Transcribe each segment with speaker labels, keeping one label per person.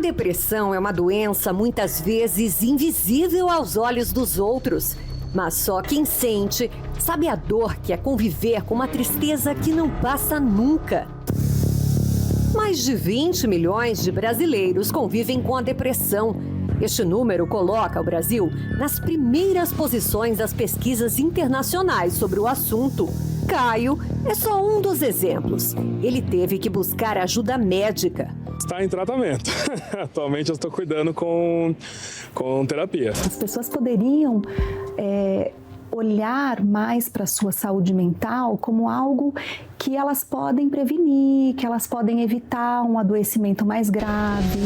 Speaker 1: depressão é uma doença muitas vezes invisível aos olhos dos outros, mas só quem sente sabe a dor que é conviver com uma tristeza que não passa nunca. Mais de 20 milhões de brasileiros convivem com a depressão. Este número coloca o Brasil nas primeiras posições das pesquisas internacionais sobre o assunto. Caio é só um dos exemplos. Ele teve que buscar ajuda médica.
Speaker 2: Está em tratamento. Atualmente eu estou cuidando com terapia.
Speaker 3: As pessoas poderiam olhar mais para a sua saúde mental como algo que elas podem prevenir, que elas podem evitar um adoecimento mais grave.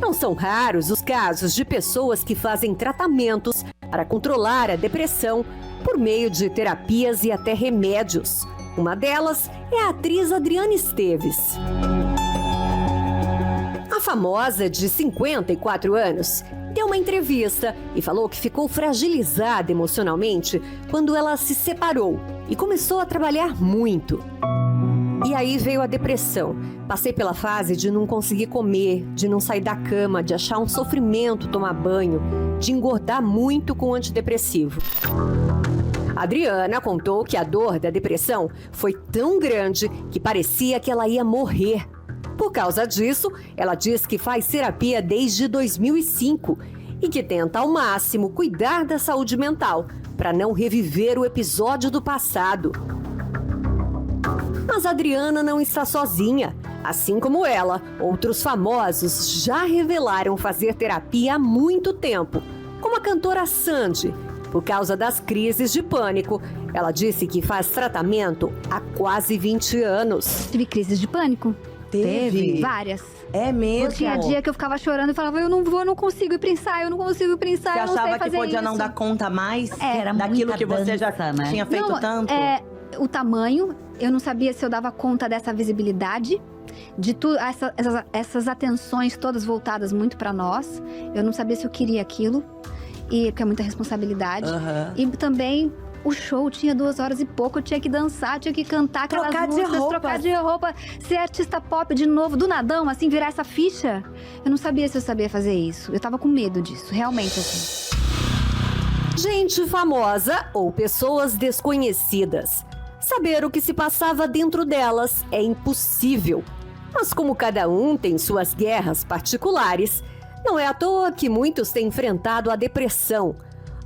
Speaker 1: Não são raros os casos de pessoas que fazem tratamentos para controlar a depressão por meio de terapias e até remédios. Uma delas é a atriz Adriana Esteves. A famosa de 54 anos deu uma entrevista e falou que ficou fragilizada emocionalmente quando ela se separou e começou a trabalhar muito. E aí veio a depressão. Passei pela fase de não conseguir comer, de não sair da cama, de achar um sofrimento tomar banho, de engordar muito com antidepressivo. Adriana contou que a dor da depressão foi tão grande que parecia que ela ia morrer. Por causa disso, ela diz que faz terapia desde 2005 e que tenta ao máximo cuidar da saúde mental para não reviver o episódio do passado. Mas a Adriana não está sozinha. Assim como ela, outros famosos já revelaram fazer terapia há muito tempo, como a cantora Sandy. Por causa das crises de pânico, ela disse que faz tratamento há quase 20 anos.
Speaker 4: Tive crises de pânico.
Speaker 5: Teve?
Speaker 4: Várias.
Speaker 5: É mesmo?
Speaker 4: Tinha dia que eu ficava chorando e falava, eu não consigo ir pra ensaio, eu não consigo ir pra ensaio, eu não sei fazer isso.
Speaker 5: Você achava que podia não dar conta mais
Speaker 4: Era
Speaker 5: daquilo que você já tinha feito tanto?
Speaker 4: O tamanho, eu não sabia se eu dava conta dessa visibilidade, de tudo, essas atenções todas voltadas muito pra nós. Eu não sabia se eu queria aquilo, porque é muita responsabilidade. E também o show tinha 2 horas e pouco, eu tinha que dançar, tinha que cantar aquelas músicas, trocar de roupa, ser artista pop de novo, do nadão, assim, virar essa ficha. Eu não sabia se eu sabia fazer isso, eu tava com medo disso, realmente, assim.
Speaker 1: Gente famosa ou pessoas desconhecidas. Saber o que se passava dentro delas é impossível. Mas como cada um tem suas guerras particulares, não é à toa que muitos têm enfrentado a depressão.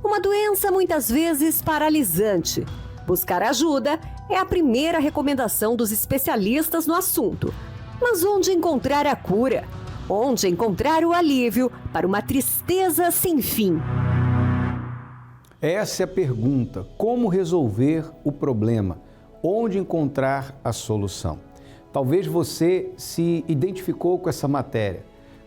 Speaker 1: Uma doença muitas vezes paralisante. Buscar ajuda é a primeira recomendação dos especialistas no assunto. Mas onde encontrar a cura? Onde encontrar o alívio para uma tristeza sem fim?
Speaker 6: Essa é a pergunta. Como resolver o problema? Onde encontrar a solução? Talvez você se identificou com essa matéria.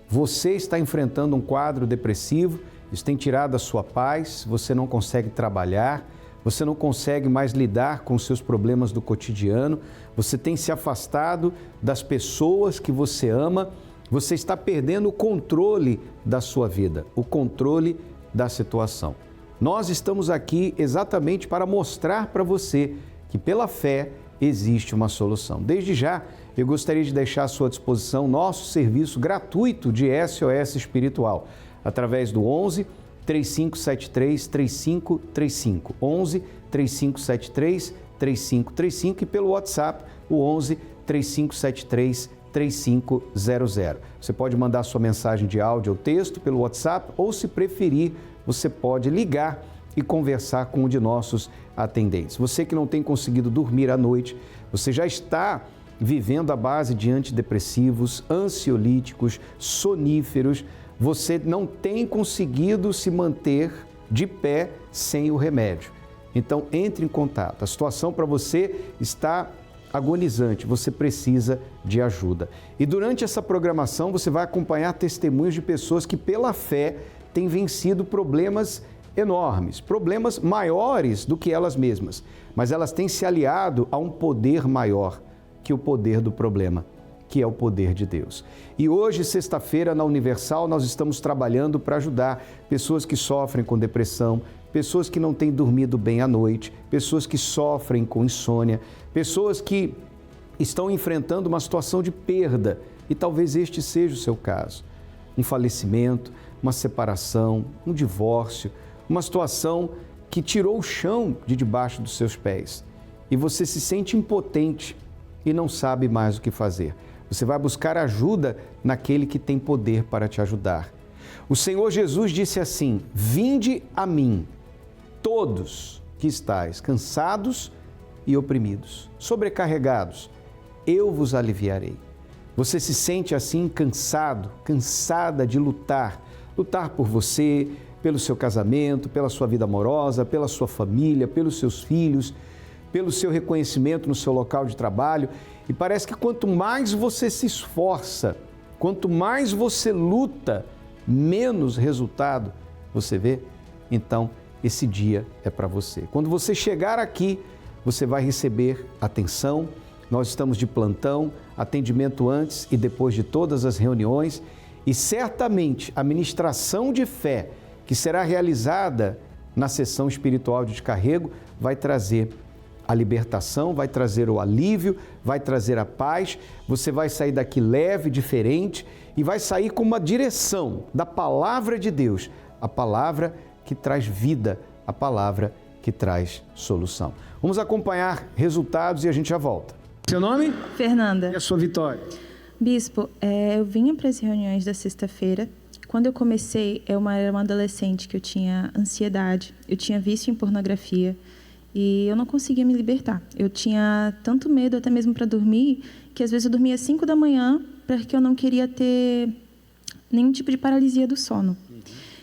Speaker 6: Você está enfrentando um quadro depressivo, isso tem tirado a sua paz, você não consegue trabalhar, você não consegue mais lidar com os seus problemas do cotidiano, você tem se afastado das pessoas que você ama, você está perdendo o controle da sua vida, o controle da situação. Nós estamos aqui exatamente para mostrar para você que pela fé existe uma solução. Desde já, eu gostaria de deixar à sua disposição nosso serviço gratuito de SOS Espiritual, através do 11 3573 3535, 11 3573 3535 e pelo WhatsApp, o 11 3573 3500. Você pode mandar sua mensagem de áudio ou texto pelo WhatsApp ou, se preferir, você pode ligar e conversar com um de nossos atendentes. Você que não tem conseguido dormir à noite, você já está vivendo à base de antidepressivos, ansiolíticos, soníferos, você não tem conseguido se manter de pé sem o remédio. Então, entre em contato. A situação para você está agonizante, você precisa de ajuda. E durante essa programação, você vai acompanhar testemunhos de pessoas que, pela fé, têm vencido problemas enormes, problemas maiores do que elas mesmas, mas elas têm se aliado a um poder maior que o poder do problema, que é o poder de Deus. E hoje, sexta-feira, na Universal, nós estamos trabalhando para ajudar pessoas que sofrem com depressão, pessoas que não têm dormido bem à noite, pessoas que sofrem com insônia, pessoas que estão enfrentando uma situação de perda E talvez este seja o seu caso. Um falecimento, uma separação, um divórcio, uma situação que tirou o chão de debaixo dos seus pés. E você se sente impotente e não sabe mais o que fazer. Você vai buscar ajuda naquele que tem poder para te ajudar. O Senhor Jesus disse assim: vinde a mim, todos que estáis cansados e oprimidos, sobrecarregados, eu vos aliviarei. Você se sente assim cansado, cansada de lutar por você, pelo seu casamento, pela sua vida amorosa, pela sua família, pelos seus filhos, pelo seu reconhecimento no seu local de trabalho. E parece que quanto mais você se esforça, quanto mais você luta, menos resultado você vê. Então, esse dia é para você. Quando você chegar aqui, você vai receber atenção. Nós estamos de plantão, atendimento antes e depois de todas as reuniões, e certamente a ministração de fé que será realizada na sessão espiritual de descarrego vai trazer a libertação, vai trazer o alívio, vai trazer a paz. Você vai sair daqui leve, diferente, e vai sair com uma direção da palavra de Deus, a palavra que traz vida, a palavra que traz solução. Vamos acompanhar resultados e a gente já volta. Seu nome?
Speaker 7: Fernanda.
Speaker 6: E a sua vitória?
Speaker 7: Bispo, eu vinha para as reuniões da sexta-feira. Quando eu comecei, eu era uma adolescente que eu tinha ansiedade, eu tinha vício em pornografia e eu não conseguia me libertar. Eu tinha tanto medo, até mesmo para dormir, que às vezes eu dormia às 5 da manhã porque eu não queria ter nenhum tipo de paralisia do sono.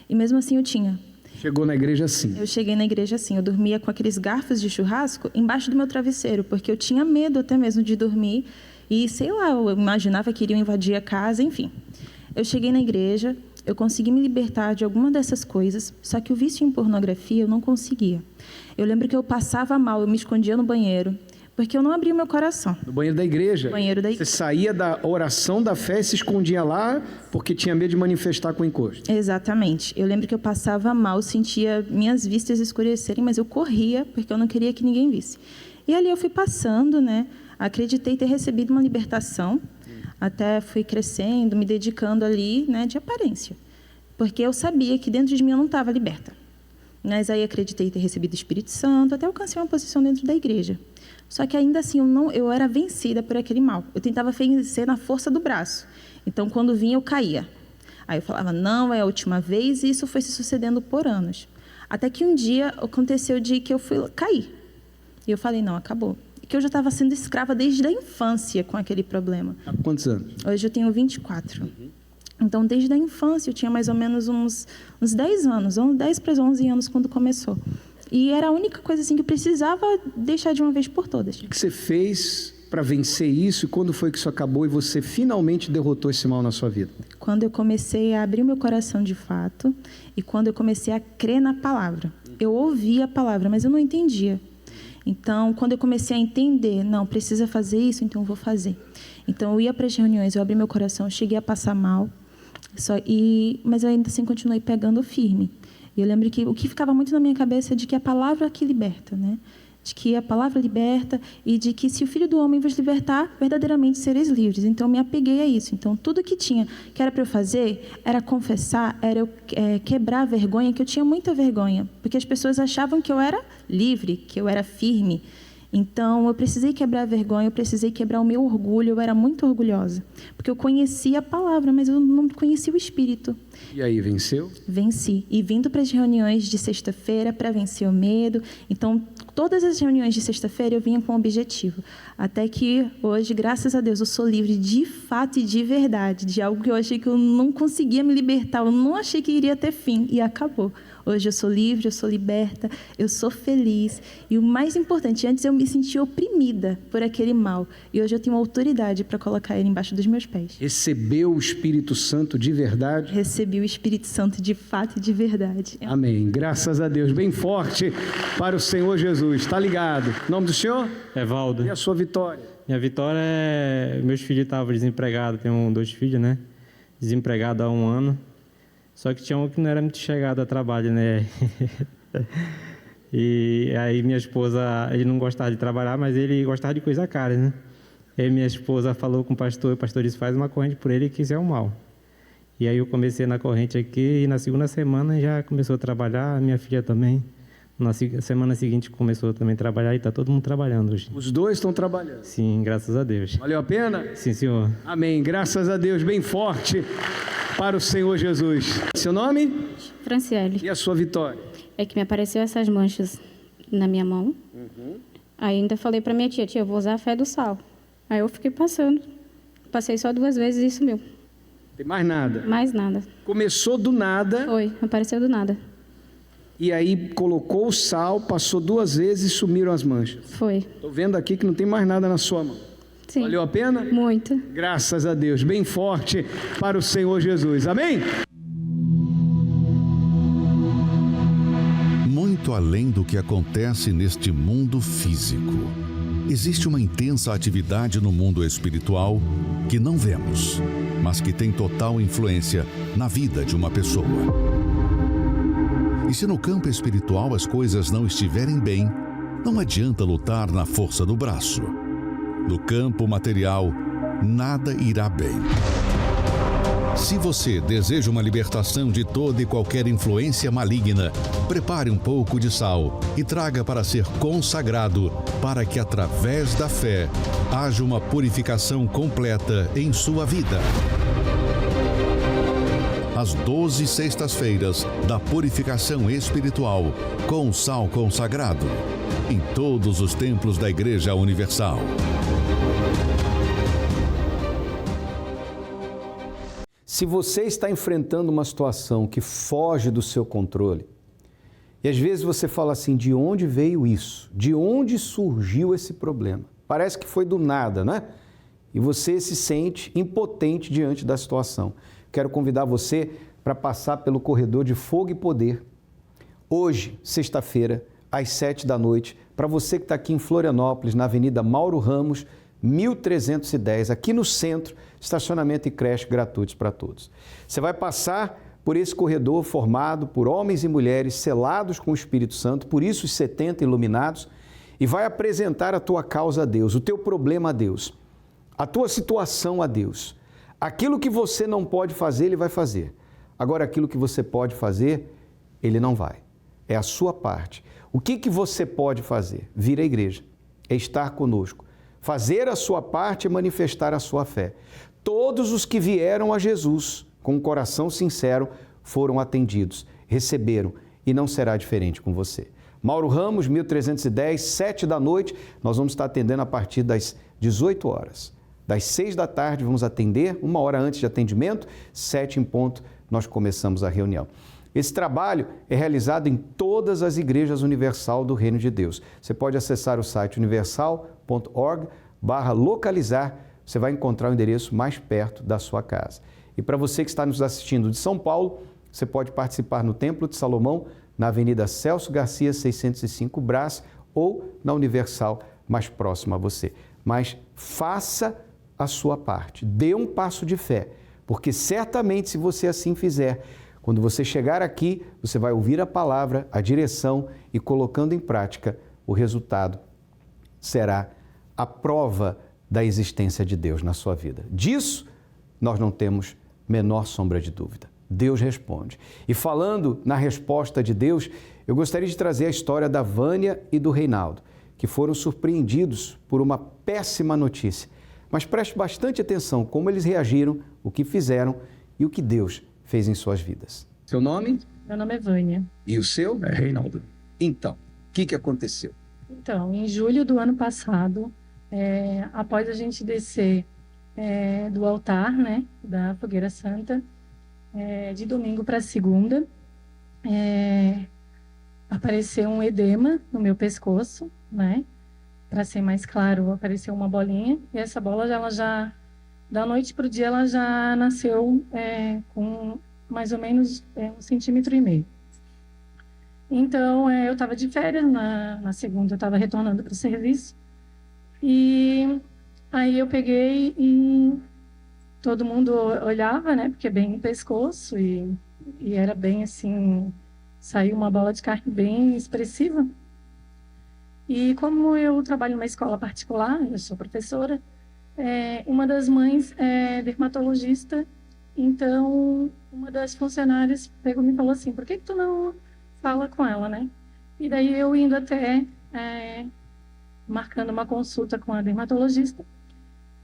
Speaker 7: E mesmo assim eu tinha.
Speaker 6: Chegou na igreja assim?
Speaker 7: Eu cheguei na igreja assim. Eu dormia com aqueles garfos de churrasco embaixo do meu travesseiro, porque eu tinha medo até mesmo de dormir. E, sei lá, eu imaginava que iriam invadir a casa, enfim. Eu cheguei na igreja, eu consegui me libertar de alguma dessas coisas, só que o vício em pornografia eu não conseguia. Eu lembro que eu passava mal, eu me escondia no banheiro, porque eu não abria o meu coração.
Speaker 6: No banheiro da igreja?
Speaker 7: Banheiro da igreja.
Speaker 6: Você saía da oração da fé e se escondia lá porque tinha medo de manifestar com encosto.
Speaker 7: Exatamente. Eu lembro que eu passava mal, sentia minhas vistas escurecerem, mas eu corria porque eu não queria que ninguém visse. E ali eu fui passando, né? Acreditei ter recebido uma libertação, até fui crescendo, me dedicando ali, né, de aparência. Porque eu sabia que dentro de mim eu não estava liberta. Mas aí acreditei ter recebido o Espírito Santo, até alcancei uma posição dentro da igreja. Só que ainda assim eu era vencida por aquele mal. Eu tentava vencer na força do braço. Então, quando vinha, eu caía. Aí eu falava, não, é a última vez, e isso foi se sucedendo por anos. Até que um dia aconteceu de que eu fui cair. E eu falei, não, acabou. Que eu já estava sendo escrava desde a infância com aquele problema.
Speaker 6: Há quantos anos?
Speaker 7: Hoje eu tenho 24. Então, desde a infância, eu tinha mais ou menos uns 10 anos, 10 para 11 anos quando começou. E era a única coisa assim que eu precisava deixar de uma vez por todas.
Speaker 6: O que você fez para vencer isso e quando foi que isso acabou e você finalmente derrotou esse mal na sua vida?
Speaker 7: Quando eu comecei a abrir meu coração de fato e quando eu comecei a crer na palavra. Eu ouvia a palavra, mas eu não entendia. Então, quando eu comecei a entender, não, precisa fazer isso, então eu vou fazer. Então, eu ia para as reuniões, eu abri meu coração, cheguei a passar mal, mas eu ainda assim continuei pegando firme. E eu lembro que o que ficava muito na minha cabeça é de que a palavra que liberta, né? De que a palavra liberta e de que se o Filho do Homem vos libertar, verdadeiramente sereis livres. Então, eu me apeguei a isso. Então, tudo que era para eu fazer, era confessar, era eu quebrar a vergonha, que eu tinha muita vergonha. Porque as pessoas achavam que eu era livre, que eu era firme. Então, eu precisei quebrar a vergonha, eu precisei quebrar o meu orgulho, eu era muito orgulhosa. Porque eu conhecia a palavra, mas eu não conhecia o Espírito.
Speaker 6: E aí, venceu?
Speaker 7: Venci. E vindo para as reuniões de sexta-feira para vencer o medo. Então, todas as reuniões de sexta-feira eu vinha com um objetivo. Até que hoje, graças a Deus, eu sou livre de fato e de verdade. De algo que eu achei que eu não conseguia me libertar, eu não achei que iria ter fim. E acabou. Hoje eu sou livre, eu sou liberta, eu sou feliz. E o mais importante, antes eu me sentia oprimida por aquele mal. E hoje eu tenho autoridade para colocar ele embaixo dos meus pés.
Speaker 6: Recebeu o Espírito Santo de verdade?
Speaker 7: Recebi o Espírito Santo de fato e de verdade.
Speaker 6: Amém. Graças a Deus. Bem forte para o Senhor Jesus. Está ligado? Nome do senhor?
Speaker 8: Evaldo.
Speaker 6: E a sua vitória?
Speaker 8: Minha vitória é... Meus filhos estavam desempregados. Tenho 2 filhos, né? Desempregados há 1 ano. Só que tinha um que não era muito chegado a trabalho, né? E aí minha esposa, ele não gostava de trabalhar, mas ele gostava de coisa cara, né? Aí minha esposa falou com o pastor disse, faz uma corrente por ele que isso é o mal. E aí eu comecei na corrente aqui e na segunda semana já começou a trabalhar, minha filha também. Na semana seguinte começou também a trabalhar e está todo mundo trabalhando hoje.
Speaker 6: Os dois estão trabalhando?
Speaker 8: Sim, graças a Deus.
Speaker 6: Valeu a pena?
Speaker 8: Sim, senhor.
Speaker 6: Amém. Graças a Deus, bem forte para o Senhor Jesus. Seu nome?
Speaker 9: Franciele.
Speaker 6: E a sua vitória?
Speaker 9: É que me apareceu essas manchas na minha mão. Aí ainda falei para minha tia, eu vou usar a fé do sal. Aí eu fiquei passando. Passei só 2 vezes e sumiu.
Speaker 6: Tem mais nada?
Speaker 9: Mais nada.
Speaker 6: Começou do nada.
Speaker 9: Foi, apareceu do nada.
Speaker 6: E aí colocou o sal, passou 2 vezes e sumiram as manchas.
Speaker 9: Foi.
Speaker 6: Estou vendo aqui que não tem mais nada na sua mão.
Speaker 9: Sim.
Speaker 6: Valeu a pena?
Speaker 9: Muito.
Speaker 6: Graças a Deus. Bem forte para o Senhor Jesus. Amém?
Speaker 10: Muito além do que acontece neste mundo físico, existe uma intensa atividade no mundo espiritual que não vemos, mas que tem total influência na vida de uma pessoa. E se no campo espiritual as coisas não estiverem bem, não adianta lutar na força do braço. No campo material, nada irá bem. Se você deseja uma libertação de toda e qualquer influência maligna, prepare um pouco de sal e traga para ser consagrado, para que através da fé haja uma purificação completa em sua vida. Às 12 sextas-feiras da purificação espiritual com sal consagrado, em todos os templos da Igreja Universal.
Speaker 6: Se você está enfrentando uma situação que foge do seu controle, e às vezes você fala assim, de onde veio isso? De onde surgiu esse problema? Parece que foi do nada, né? E você se sente impotente diante da situação. Quero convidar você para passar pelo corredor de fogo e poder. Hoje, sexta-feira, às 19h, para você que está aqui em Florianópolis, na Avenida Mauro Ramos, 1310, aqui no centro, estacionamento e creche gratuitos para todos. Você vai passar por esse corredor formado por homens e mulheres selados com o Espírito Santo, por isso os 70 iluminados, e vai apresentar a tua causa a Deus, o teu problema a Deus, a tua situação a Deus. Aquilo que você não pode fazer, Ele vai fazer. Agora, aquilo que você pode fazer, Ele não vai. É a sua parte. O que você pode fazer? Vir à igreja, é estar conosco. Fazer a sua parte é manifestar a sua fé. Todos os que vieram a Jesus com um coração sincero foram atendidos, receberam, e não será diferente com você. Mauro Ramos, 1310, 19h, nós vamos estar atendendo a partir das 18 horas. Das 6 da tarde vamos atender, 1 hora antes de atendimento, 7 em ponto, nós começamos a reunião. Esse trabalho é realizado em todas as igrejas universal do Reino de Deus. Você pode acessar o site universal.org/localizar, você vai encontrar o endereço mais perto da sua casa. E para você que está nos assistindo de São Paulo, você pode participar no Templo de Salomão, na Avenida Celso Garcia, 605 Brás, ou na Universal mais próxima a você. Mas faça a sua parte, dê um passo de fé, porque certamente se você assim fizer, quando você chegar aqui, você vai ouvir a palavra, a direção e colocando em prática, o resultado será a prova da existência de Deus na sua vida. Disso, nós não temos menor sombra de dúvida. Deus responde. E falando na resposta de Deus, eu gostaria de trazer a história da Vânia e do Reinaldo, que foram surpreendidos por uma péssima notícia. Mas preste bastante atenção como eles reagiram, o que fizeram e o que Deus fez em suas vidas. Seu nome?
Speaker 11: Meu nome é Vânia.
Speaker 6: E o seu?
Speaker 11: É Reinaldo.
Speaker 6: Então, o que aconteceu?
Speaker 11: Então, em julho do ano passado, após a gente descer do altar, né, da Fogueira Santa, de domingo para segunda, apareceu um edema no meu pescoço, né? Para ser mais claro, apareceu uma bolinha e essa bola, ela já da noite para o dia, ela já nasceu com mais ou menos 1,5 centímetros. Então, eu estava de férias, na segunda eu estava retornando para o serviço e aí eu peguei e todo mundo olhava, né, porque é bem no pescoço e era bem assim, saiu uma bola de carne bem expressiva. E como eu trabalho numa escola particular, eu sou professora, uma das mães é dermatologista, então uma das funcionárias pegou e me falou assim, por que tu não fala com ela, né? E daí eu indo até, marcando uma consulta com a dermatologista,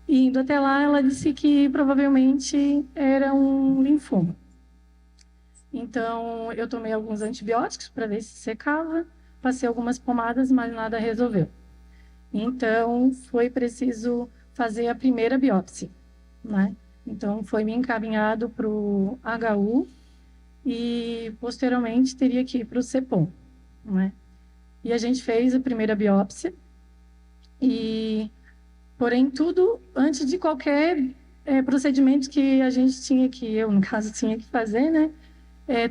Speaker 11: e indo até lá, ela disse que provavelmente era um linfoma. Então, eu tomei alguns antibióticos para ver se secava, passei algumas pomadas, mas nada resolveu. Então, foi preciso fazer a primeira biópsia, né? Então, foi me encaminhado para o HU e, posteriormente, teria que ir para o CEPOM, né? E a gente fez a primeira biópsia e, porém, tudo antes de qualquer procedimento que a gente tinha que, eu, no caso, tinha que fazer, né?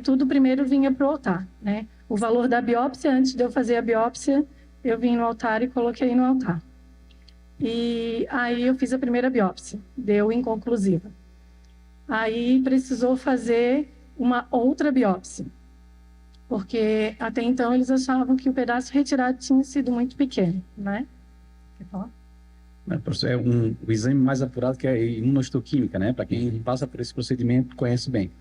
Speaker 11: Tudo primeiro vinha para o altar, né? O valor da biópsia, antes de eu fazer a biópsia, eu vim no altar e coloquei no altar. E aí eu fiz a primeira biópsia, deu inconclusiva. Aí precisou fazer uma outra biópsia, porque até então eles achavam que o pedaço retirado tinha sido muito pequeno, né? Quer falar?
Speaker 12: É o exame mais apurado que é a imunohistoquímica, né? Para quem passa por esse procedimento, conhece bem.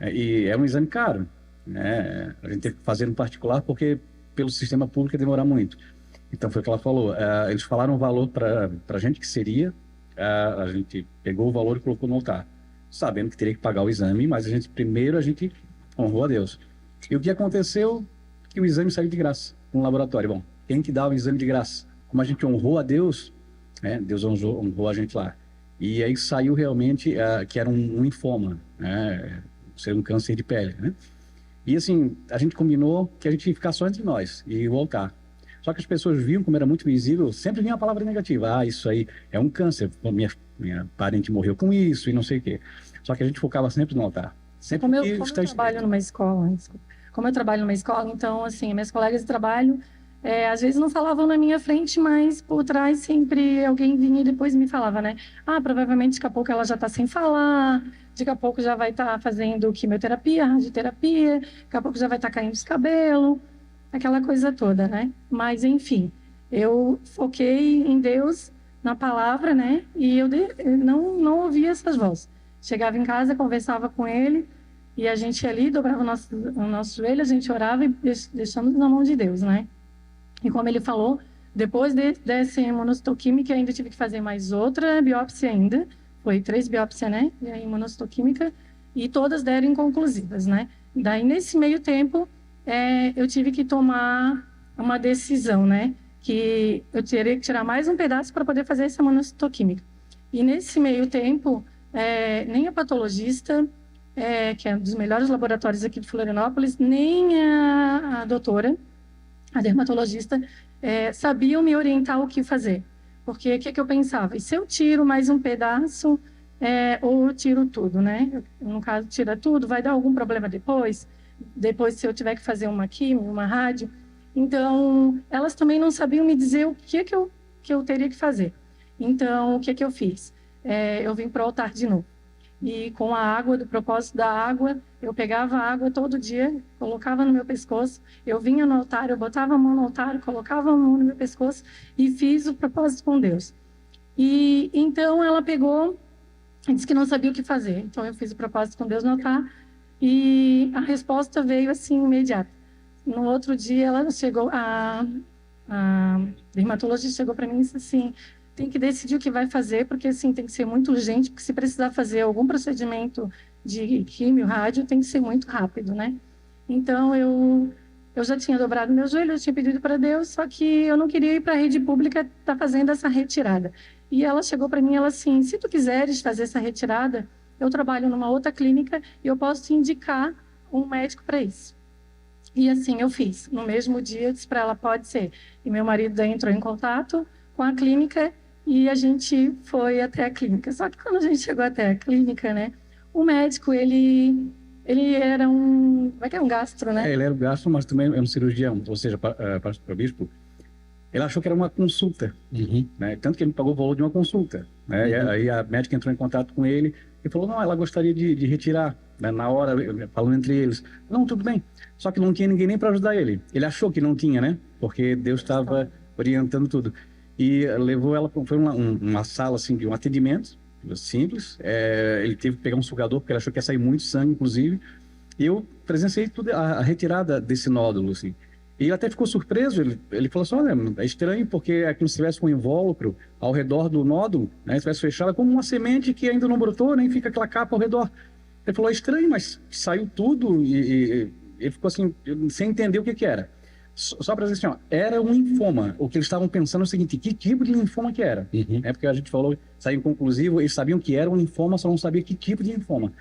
Speaker 12: E é um exame caro, né? A gente teve que fazer no particular porque pelo sistema público ia demorar muito. Então foi o que ela falou. Eles falaram o valor para a gente que seria, a gente pegou o valor e colocou no altar, sabendo que teria que pagar o exame, mas primeiro a gente honrou a Deus. E o que aconteceu? Que o exame saiu de graça no laboratório. Bom, quem que dá o exame de graça? Como a gente honrou a Deus, né? Deus honrou a gente lá. E aí saiu realmente que era um linfoma, né? Ser um câncer de pele, né? E assim, a gente combinou que a gente ia ficar só entre nós e o altar. Só que as pessoas viam, como era muito visível, sempre vinha a palavra negativa. Isso aí é um câncer, minha parente morreu com isso e não sei o quê. Só que a gente focava sempre no altar. Sempre
Speaker 11: como eu trabalho numa escola, como eu trabalho numa escola, então, assim, minhas colegas de trabalho, às vezes não falavam na minha frente, mas por trás sempre alguém vinha e depois me falava, né? Provavelmente daqui a pouco ela já está sem falar, daqui a pouco já vai estar fazendo quimioterapia, radioterapia, daqui a pouco já vai estar caindo os cabelos, aquela coisa toda, né? Mas, enfim, eu foquei em Deus, na palavra, né? E eu não ouvia essas vozes. Chegava em casa, conversava com ele, e a gente ali dobrava o nosso joelho, a gente orava e deixamos na mão de Deus, né? E como ele falou, depois dessa imunohistoquímica, ainda tive que fazer mais outra biópsia ainda. Foi 3 biópsias, né? E a imunohistoquímica, e todas deram inconclusivas, né? Daí, nesse meio tempo, eu tive que tomar uma decisão, né? Que eu teria que tirar mais um pedaço para poder fazer essa imunohistoquímica. E nesse meio tempo, nem a patologista, que é um dos melhores laboratórios aqui de Florianópolis, nem a doutora, a dermatologista, sabiam me orientar o que fazer. Porque o que eu pensava? E se eu tiro mais um pedaço, ou eu tiro tudo, né? No caso, tira tudo, vai dar algum problema depois? Depois, se eu tiver que fazer uma quimio, uma rádio. Então, elas também não sabiam me dizer o que eu teria que fazer. Então, o que eu fiz? Eu vim para o altar de novo. E com a água, do propósito da água, eu pegava a água todo dia, colocava no meu pescoço, eu vinha no altar, eu botava a mão no altar, colocava a mão no meu pescoço e fiz o propósito com Deus. E então ela pegou e disse que não sabia o que fazer. Então eu fiz o propósito com Deus no altar e a resposta veio assim imediata. No outro dia ela chegou, a dermatologista chegou para mim e disse assim: tem que decidir o que vai fazer, porque assim tem que ser muito urgente, porque se precisar fazer algum procedimento de químio, rádio, tem que ser muito rápido, né? Então eu já tinha dobrado meu joelho, eu tinha pedido para Deus, só que eu não queria ir para a rede pública estar fazendo essa retirada. E ela chegou para mim, ela assim: se tu quiseres fazer essa retirada, eu trabalho numa outra clínica e eu posso te indicar um médico para isso. E assim eu fiz. No mesmo dia eu disse para ela: pode ser. E meu marido daí entrou em contato com a clínica e a gente foi até a clínica. Só que quando a gente chegou até a clínica, né, o médico, ele era um... Como é que é? Um gastro, né?
Speaker 12: Ele era um gastro, mas também era um cirurgião. Ou seja, para o bispo, ele achou que era uma consulta. Né? Tanto que ele pagou o valor de uma consulta. Né? E aí a médica entrou em contato com ele e falou: não, ela gostaria de retirar. Né? Na hora, falando entre eles. Não, tudo bem. Só que não tinha ninguém nem para ajudar ele. Ele achou que não tinha, né? Porque Deus estava orientando tudo. e levou ela para uma sala assim, de um atendimento simples. Ele teve que pegar um sugador, porque ele achou que ia sair muito sangue, inclusive. E eu presenciei tudo, a retirada desse nódulo, assim. E ele até ficou surpreso, ele falou assim, olha, é estranho, porque é como se tivesse um invólucro ao redor do nódulo, né? Se tivesse fechado, como uma semente que ainda não brotou, nem fica aquela capa ao redor. Ele falou, é estranho, mas saiu tudo, e ele ficou assim, sem entender o que era. Só para dizer assim, era um linfoma. O que eles estavam pensando é o seguinte, que tipo de linfoma que era? Porque a gente falou, saiu inconclusivo, eles sabiam que era um linfoma, só não sabiam que tipo de linfoma.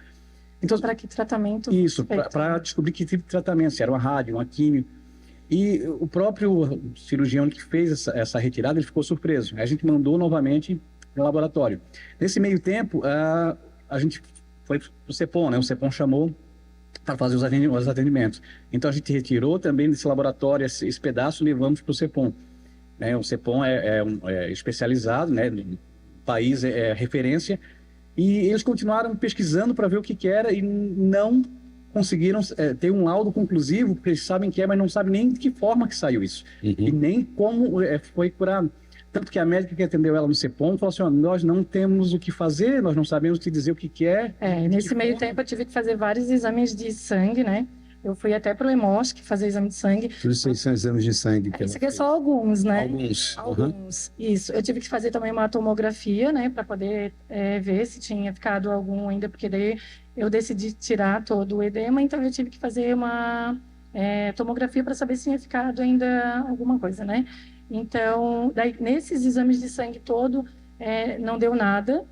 Speaker 12: Então,
Speaker 11: para que tratamento?
Speaker 12: Isso, para descobrir que tipo de tratamento, se era uma rádio, uma químio. E o próprio cirurgião que fez essa retirada, ele ficou surpreso. Aí a gente mandou novamente para o laboratório. Nesse meio tempo, a gente foi para o CEPOM, né? O CEPOM chamou para fazer os atendimentos. Então a gente retirou também desse laboratório esse pedaço e levamos para o CEPOM. Né? O CEPOM é especializado, né? No país é referência. E eles continuaram pesquisando para ver o que era e não conseguiram ter um laudo conclusivo, porque eles sabem que mas não sabem nem de que forma que saiu isso. E nem como foi curado. Tanto que a médica que atendeu ela no CEPOM falou assim, nós não temos o que fazer, nós não sabemos te dizer o que é.
Speaker 11: Nesse meio tempo eu tive que fazer vários exames de sangue, né? Eu fui até para o EMOSC fazer exame de sangue.
Speaker 6: Tudo isso são exames de sangue.
Speaker 11: Isso aqui é só alguns, né?
Speaker 6: Alguns.
Speaker 11: Isso. Eu tive que fazer também uma tomografia, né? Para poder ver se tinha ficado algum ainda, porque daí eu decidi tirar todo o edema, então eu tive que fazer uma tomografia para saber se tinha ficado ainda alguma coisa, né? Então, daí, nesses exames de sangue todo, não deu nada.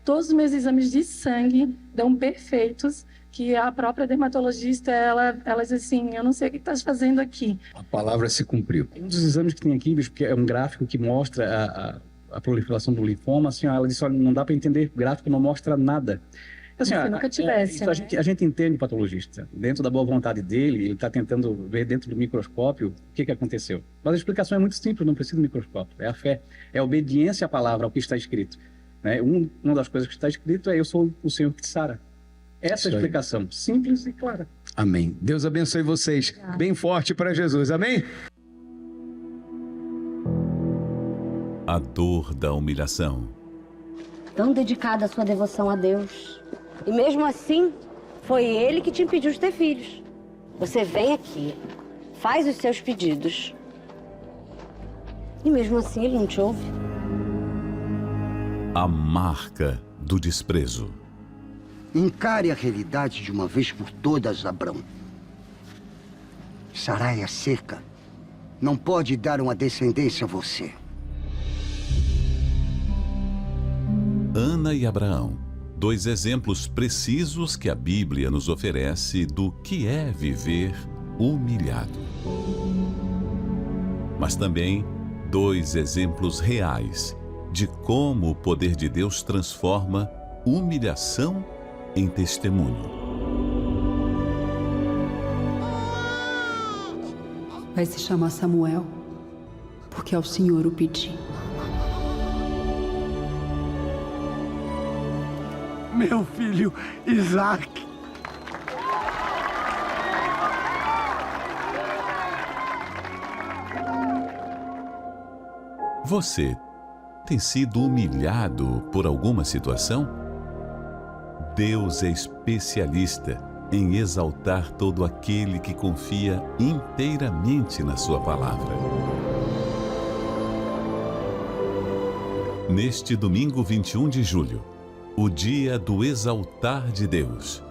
Speaker 11: Todos os meus exames de sangue dão perfeitos, que a própria dermatologista, ela diz assim, eu não sei o que estás fazendo aqui.
Speaker 6: A palavra se cumpriu.
Speaker 12: Um dos exames que tem aqui, bicho, que é um gráfico que mostra a proliferação do linfoma, assim, ela disse, olha, não dá para entender, o gráfico não mostra nada. Assim,
Speaker 11: se nunca tivesse,
Speaker 12: né? A gente entende o patologista. Dentro da boa vontade dele, ele está tentando ver dentro do microscópio o que aconteceu. Mas a explicação é muito simples, não precisa do microscópio. É a fé, é a obediência à palavra, ao que está escrito. Né? Uma das coisas que está escrito é, eu sou o Senhor que te sara. Essa é a explicação, simples e clara.
Speaker 6: Amém. Deus abençoe vocês. Obrigada. Bem forte para Jesus. Amém?
Speaker 10: A dor da humilhação.
Speaker 13: Tão dedicada a sua devoção a Deus. E mesmo assim, foi Ele que te impediu de ter filhos. Você vem aqui, faz os seus pedidos. E mesmo assim, Ele não te ouve.
Speaker 10: A marca do desprezo.
Speaker 14: Encare a realidade de uma vez por todas, Abrão. Sarai é seca. Não pode dar uma descendência a você.
Speaker 10: Ana e Abraão, dois exemplos precisos que a Bíblia nos oferece do que é viver humilhado. Mas também dois exemplos reais de como o poder de Deus transforma humilhação em testemunho.
Speaker 15: Vai se chamar Samuel, porque ao Senhor o pedi.
Speaker 14: Meu filho Isaac.
Speaker 10: Você tem sido humilhado por alguma situação? Deus é especialista em exaltar todo aquele que confia inteiramente na sua palavra. Neste domingo 21 de julho, o dia do exaltar de Deus,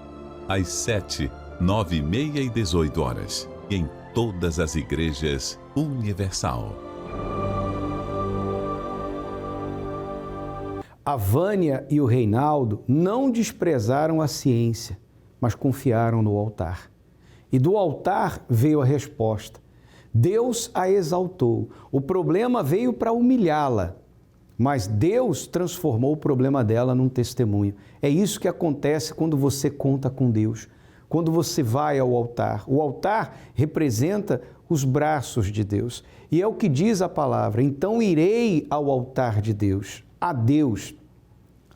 Speaker 10: às 7, 9, meia e 18 horas, em todas as igrejas Universal.
Speaker 6: A Vânia e o Reinaldo não desprezaram a ciência, mas confiaram no altar. E do altar veio a resposta. Deus a exaltou. O problema veio para humilhá-la, mas Deus transformou o problema dela num testemunho. É isso que acontece quando você conta com Deus, quando você vai ao altar. O altar representa os braços de Deus. E é o que diz a palavra. Então irei ao altar de Deus. A Deus,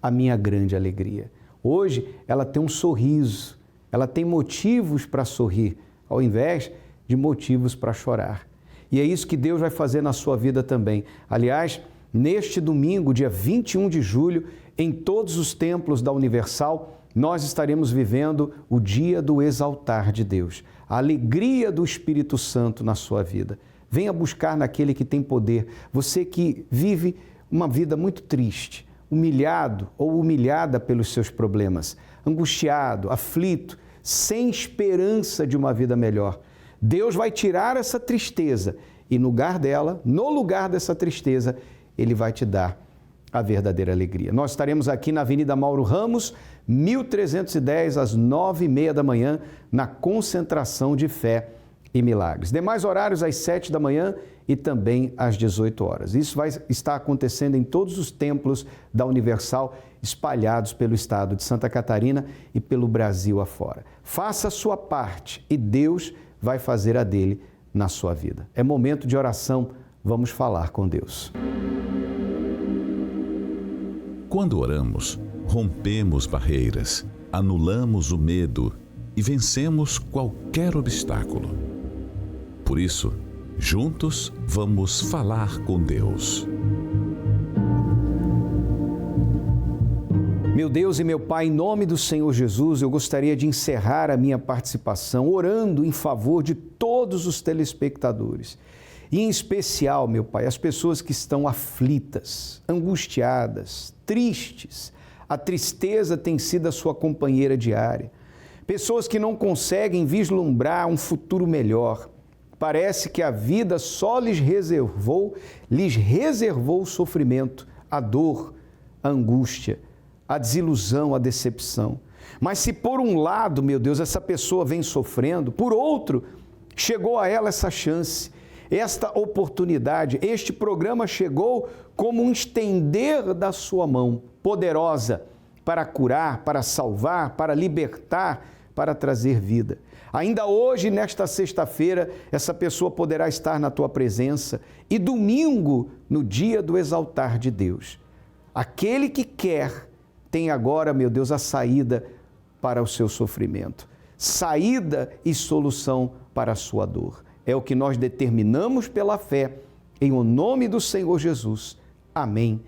Speaker 6: a minha grande alegria. Hoje, ela tem um sorriso, ela tem motivos para sorrir, ao invés de motivos para chorar. E é isso que Deus vai fazer na sua vida também. Aliás, neste domingo, dia 21 de julho, em todos os templos da Universal, nós estaremos vivendo o dia do exaltar de Deus, a alegria do Espírito Santo na sua vida. Venha buscar naquele que tem poder. Você que vive uma vida muito triste, humilhado ou humilhada pelos seus problemas, angustiado, aflito, sem esperança de uma vida melhor. Deus vai tirar essa tristeza e no lugar dessa tristeza, Ele vai te dar a verdadeira alegria. Nós estaremos aqui na Avenida Mauro Ramos, 1310, às 9h30 da manhã, na concentração de fé e milagres. Demais horários às 7 da manhã e também às 18 horas. Isso vai estar acontecendo em todos os templos da Universal, espalhados pelo estado de Santa Catarina e pelo Brasil afora. Faça a sua parte e Deus vai fazer a dele na sua vida. É momento de oração, vamos falar com Deus.
Speaker 10: Quando oramos, rompemos barreiras, anulamos o medo e vencemos qualquer obstáculo. Por isso, juntos vamos falar com Deus.
Speaker 6: Meu Deus e meu Pai, em nome do Senhor Jesus, eu gostaria de encerrar a minha participação orando em favor de todos os telespectadores. E em especial, meu Pai, as pessoas que estão aflitas, angustiadas, tristes. A tristeza tem sido a sua companheira diária. Pessoas que não conseguem vislumbrar um futuro melhor. Parece que a vida só lhes reservou o sofrimento, a dor, a angústia, a desilusão, a decepção. Mas se por um lado, meu Deus, essa pessoa vem sofrendo, por outro, chegou a ela essa chance, esta oportunidade, este programa chegou como um estender da sua mão poderosa para curar, para salvar, para libertar, para trazer vida. Ainda hoje, nesta sexta-feira, essa pessoa poderá estar na tua presença e domingo, no dia do exaltar de Deus. Aquele que quer tem agora, meu Deus, a saída para o seu sofrimento, saída e solução para a sua dor. É o que nós determinamos pela fé, em o nome do Senhor Jesus. Amém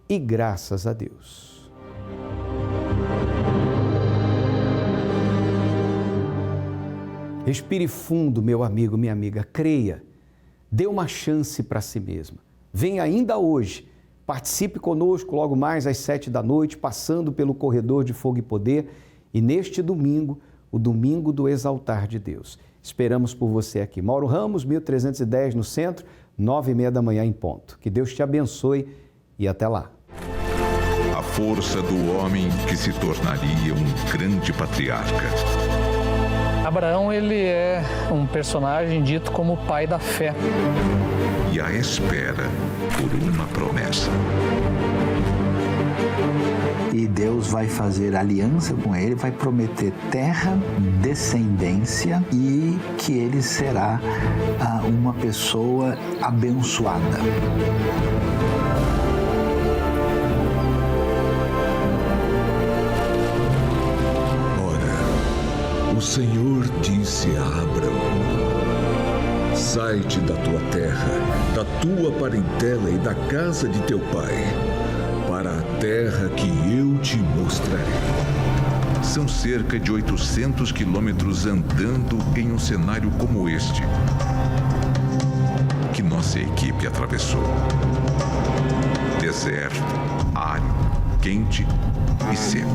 Speaker 6: e graças a Deus. Respire fundo, meu amigo, minha amiga, creia, dê uma chance para si mesma. Venha ainda hoje, participe conosco logo mais às 7 da noite, passando pelo corredor de Fogo e Poder e neste domingo, o domingo do exaltar de Deus. Esperamos por você aqui. Mauro Ramos, 1310 no centro, 9h30 da manhã em ponto. Que Deus te abençoe e até lá.
Speaker 16: A força do homem que se tornaria um grande patriarca.
Speaker 17: Abraão, ele é um personagem dito como o pai da fé.
Speaker 16: E a espera por uma promessa.
Speaker 18: E Deus vai fazer aliança com ele, vai prometer terra, descendência e que ele será uma pessoa abençoada.
Speaker 16: Ora, o Senhor disse a Abraão: sai-te da tua terra, da tua parentela e da casa de teu pai, para a terra que eu te mostrarei. São cerca de 800 quilômetros andando em um cenário como este, que nossa equipe atravessou. Deserto, árido, quente e seco.